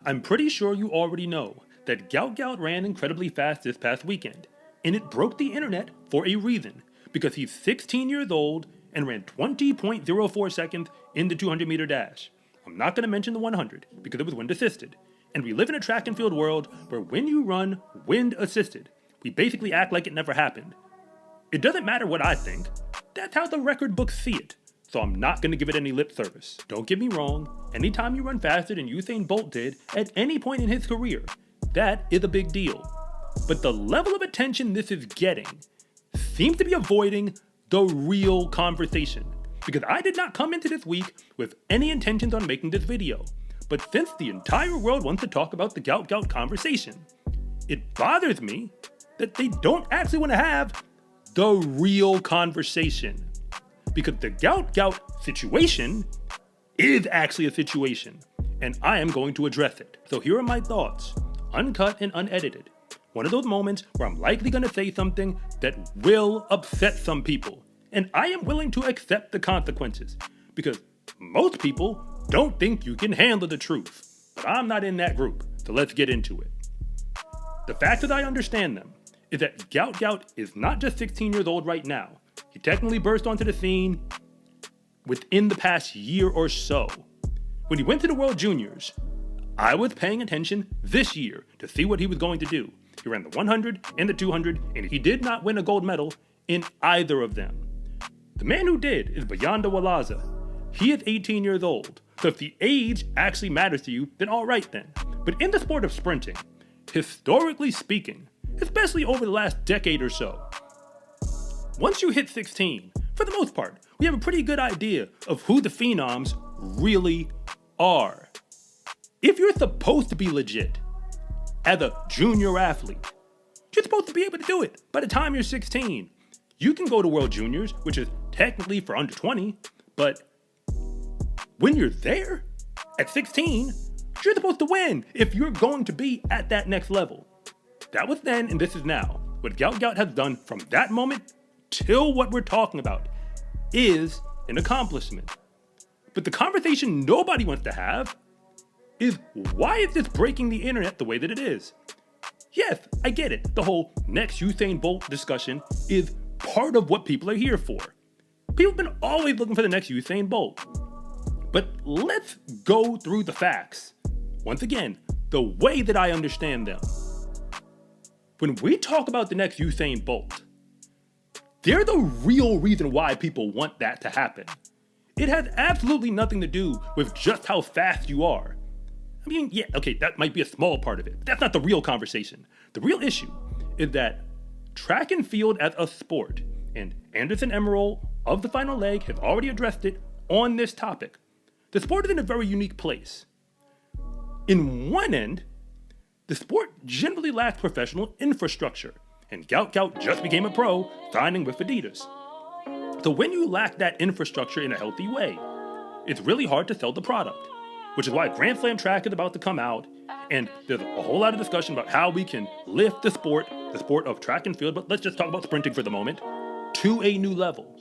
I'm pretty sure you already know that Gout Gout ran incredibly fast this past weekend, and it broke the internet for a reason, because he's 16 years old and ran 20.04 seconds in the 200 meter dash. I'm not going to mention the 100 because it was wind assisted, and we live in a track and field world where when you run wind assisted, we basically act like it never happened. It doesn't matter what I think, that's how the record books see it. So I'm not going to give it any lip service. Don't get me wrong, anytime you run faster than Usain Bolt did at any point in his career, that is a big deal. But the level of attention this is getting seems to be avoiding the real conversation. Because I did not come into this week with any intentions on making this video. But since the entire world wants to talk about the Gout Gout conversation, it bothers me that they don't actually want to have the real conversation. Because the Gout Gout situation is actually a situation, and I am going to address it. So here are my thoughts, uncut and unedited. One of those moments where I'm likely going to say something that will upset some people, and I am willing to accept the consequences, because most people don't think you can handle the truth, but I'm not in that group, so let's get into it. The fact that I understand them is that Gout Gout is not just 16 years old right now. He technically burst onto the scene within the past year or so. When he went to the World Juniors, I was paying attention this year to see what he was going to do. He ran the 100 and the 200, and he did not win a gold medal in either of them. The man who did is Bayanda Walaza. He is 18 years old, so if the age actually matters to you, then all right then. But in the sport of sprinting, historically speaking, especially over the last decade or so, once you hit 16, for the most part, we have a pretty good idea of who the phenoms really are. If you're supposed to be legit as a junior athlete, you're supposed to be able to do it by the time you're 16. You can go to World Juniors, which is technically for under 20, but when you're there at 16, you're supposed to win if you're going to be at that next level. That was then and this is now. What Gout Gout has done from that moment till what we're talking about is an accomplishment. But the conversation nobody wants to have is, why is this breaking the internet the way that it is? Yes, I get it. The whole next Usain Bolt discussion is part of what people are here for. People have been always looking for the next Usain Bolt. But let's go through the facts. Once again, the way that I understand them. When we talk about the next Usain Bolt, they're the real reason why people want that to happen. It has absolutely nothing to do with just how fast you are. I mean, yeah, okay, that might be a small part of it, but that's not the real conversation. The real issue is that track and field as a sport, and Anderson Emerald of the final leg have already addressed it on this topic. The sport is in a very unique place. In one end, the sport generally lacks professional infrastructure, and Gout Gout just became a pro, signing with Adidas. So when you lack that infrastructure in a healthy way, it's really hard to sell the product, which is why Grand Slam track is about to come out, and there's a whole lot of discussion about how we can lift the sport of track and field, but let's just talk about sprinting for the moment, to a new level.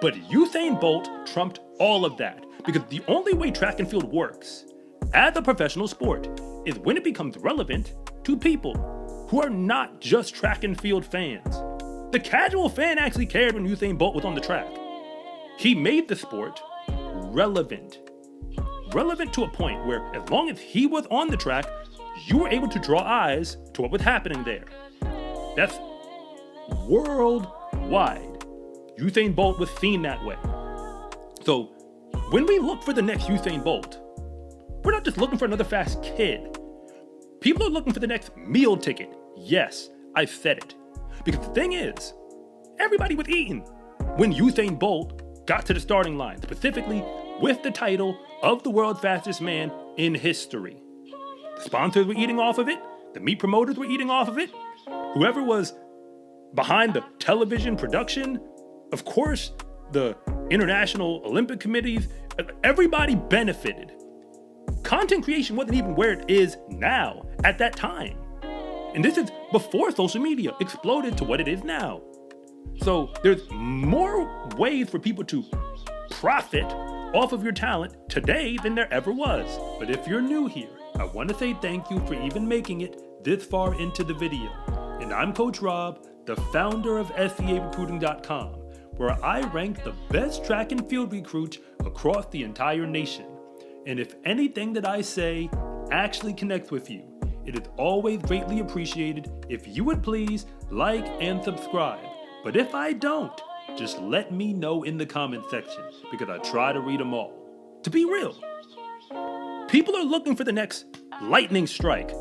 But Usain Bolt trumped all of that, because the only way track and field works as a professional sport is when it becomes relevant to people who are not just track and field fans. The casual fan actually cared when Usain Bolt was on the track. He made the sport relevant. Relevant to a point where as long as he was on the track, you were able to draw eyes to what was happening there. That's worldwide. Usain Bolt was seen that way. So when we look for the next Usain Bolt, we're not just looking for another fast kid. People are looking for the next meal ticket. Yes, I said it. Because the thing is, everybody was eating when Usain Bolt got to the starting line, specifically with the title of the world's fastest man in history. The sponsors were eating off of it. The meat promoters were eating off of it. Whoever was behind the television production, of course, the International Olympic Committees, everybody benefited. Content creation wasn't even where it is now at that time. And this is before social media exploded to what it is now. So there's more ways for people to profit off of your talent today than there ever was. But if you're new here, I want to say thank you for even making it this far into the video. And I'm Coach Rob, the founder of SCArecruiting.com, where I rank the best track and field recruits across the entire nation. And if anything that I say actually connects with you, it is always greatly appreciated if you would please like and subscribe. But if I don't, just let me know in the comment section, because I try to read them all. To be real, people are looking for the next lightning strike,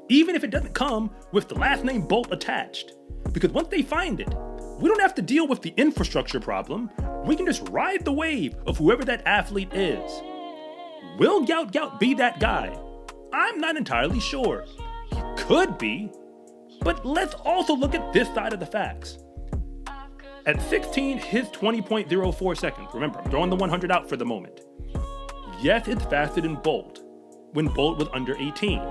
even if it doesn't come with the last name Bolt attached. Because once they find it, we don't have to deal with the infrastructure problem. We can just ride the wave of whoever that athlete is. Will Gout Gout be that guy? I'm not entirely sure. He could be, but let's also look at this side of the facts. At 16, his 20.04 seconds, remember, I'm throwing the 100 out for the moment. Yes, it's faster than Bolt, when Bolt was under 18,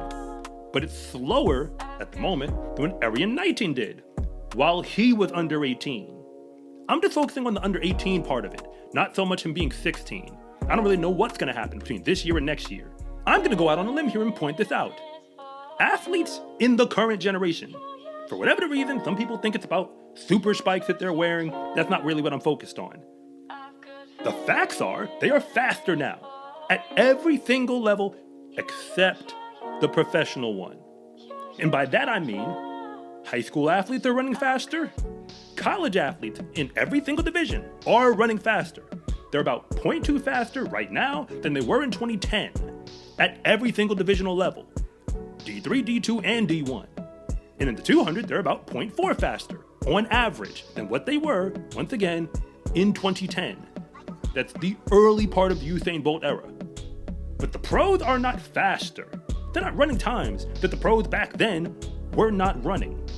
but it's slower at the moment than when Arian 19 did, while he was under 18. I'm just focusing on the under 18 part of it, not so much him being 16. I don't really know what's going to happen between this year and next year. I'm going to go out on a limb here and point this out. Athletes in the current generation, for whatever the reason, some people think it's about super spikes that they're wearing. That's not really what I'm focused on. The facts are, they are faster now, at every single level except the professional one. And by that I mean, high school athletes are running faster. College athletes in every single division are running faster. They're about 0.2 faster right now than they were in 2010 at every single divisional level. D3, D2, and D1. And in the 200, they're about 0.4 faster on average than what they were, once again, in 2010. That's the early part of the Usain Bolt era. But the pros are not faster. They're not running times that the pros back then were not running.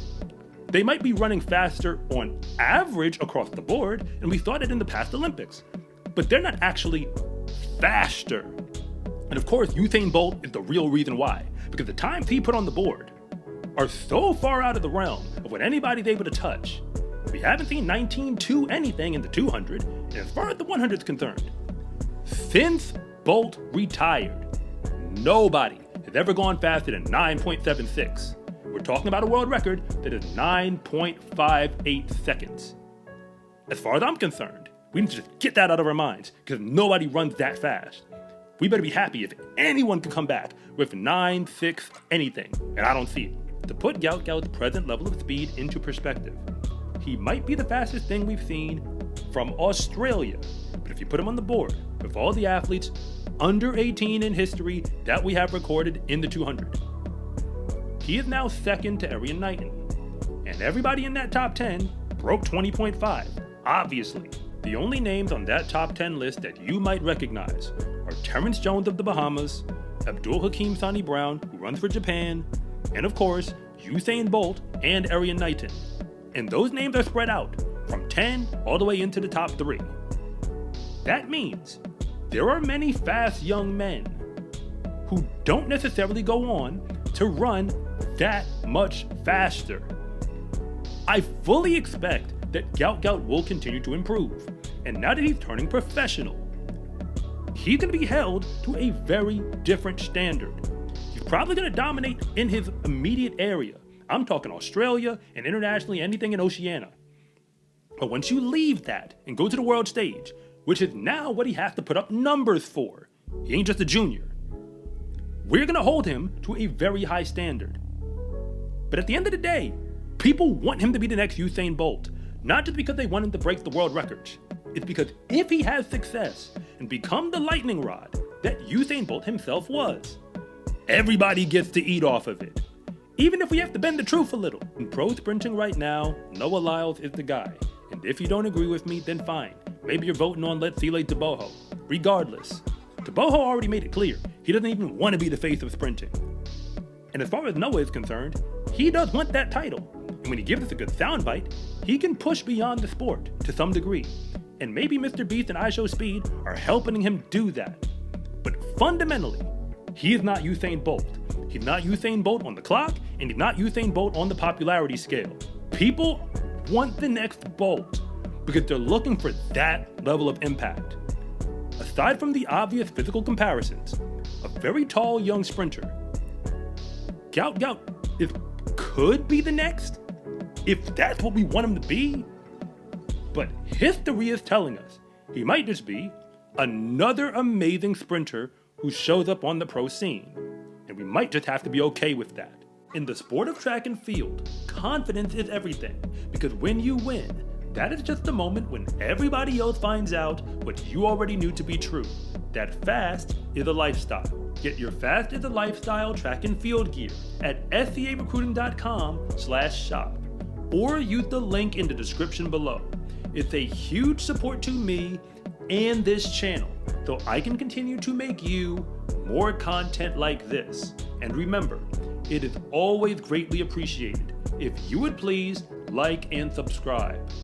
They might be running faster on average across the board, and we saw that in the past Olympics, but they're not actually faster. And of course, Usain Bolt is the real reason why, because the times he put on the board are so far out of the realm of what anybody's able to touch. We haven't seen 19.2 anything in the 200, and as far as the 100 is concerned, since Bolt retired, nobody has ever gone faster than 9.76. We're talking about a world record that is 9.58 seconds. As far as I'm concerned, we need to just get that out of our minds, because nobody runs that fast. We better be happy if anyone can come back with 9.6 anything, and I don't see it. To put Gout Gout's present level of speed into perspective, he might be the fastest thing we've seen from Australia, but if you put him on the board with all the athletes under 18 in history that we have recorded in the 200, he is now second to Arian 19, and everybody in that top 10 broke 20.5. Obviously, the only names on that top 10 list that you might recognize are Terrence Jones of the Bahamas, Abdul Hakim Sani Brown, who runs for Japan, and of course, Usain Bolt and Arian 19. And those names are spread out from 10 all the way into the top 3. That means there are many fast young men who don't necessarily go on to run that much faster. I fully expect that Gout Gout will continue to improve, and now that he's turning professional, he's going to be held to a very different standard. He's probably going to dominate in his immediate area. I'm talking Australia and internationally anything in Oceania. But once you leave that and go to the world stage, which is now what he has to put up numbers for, he ain't just a junior, we're going to hold him to a very high standard. But at the end of the day, people want him to be the next Usain Bolt, not just because they want him to break the world records. It's because if he has success and become the lightning rod that Usain Bolt himself was, everybody gets to eat off of it. Even if we have to bend the truth a little. In pro sprinting right now, Noah Lyles is the guy. And if you don't agree with me, then fine. Maybe you're voting on Letsile Teboho. Regardless, Teboho already made it clear he doesn't even want to be the face of sprinting. And as far as Noah is concerned, he does want that title. And when he gives us a good soundbite, he can push beyond the sport to some degree. And maybe Mr. Beast and iShowSpeed are helping him do that. But fundamentally, he is not Usain Bolt. He's not Usain Bolt on the clock, and he's not Usain Bolt on the popularity scale. People want the next Bolt because they're looking for that level of impact. Aside from the obvious physical comparisons, a very tall young sprinter. Gout Gout could be the next, if that's what we want him to be. But history is telling us he might just be another amazing sprinter who shows up on the pro scene. And we might just have to be okay with that. In the sport of track and field, confidence is everything, because when you win, that is just the moment when everybody else finds out what you already knew to be true, that fast is a lifestyle. Get your fast is a lifestyle track and field gear at scarecruiting.com/shop, or use the link in the description below. It's a huge support to me and this channel, so I can continue to make you more content like this. And remember, it is always greatly appreciated if you would please like and subscribe.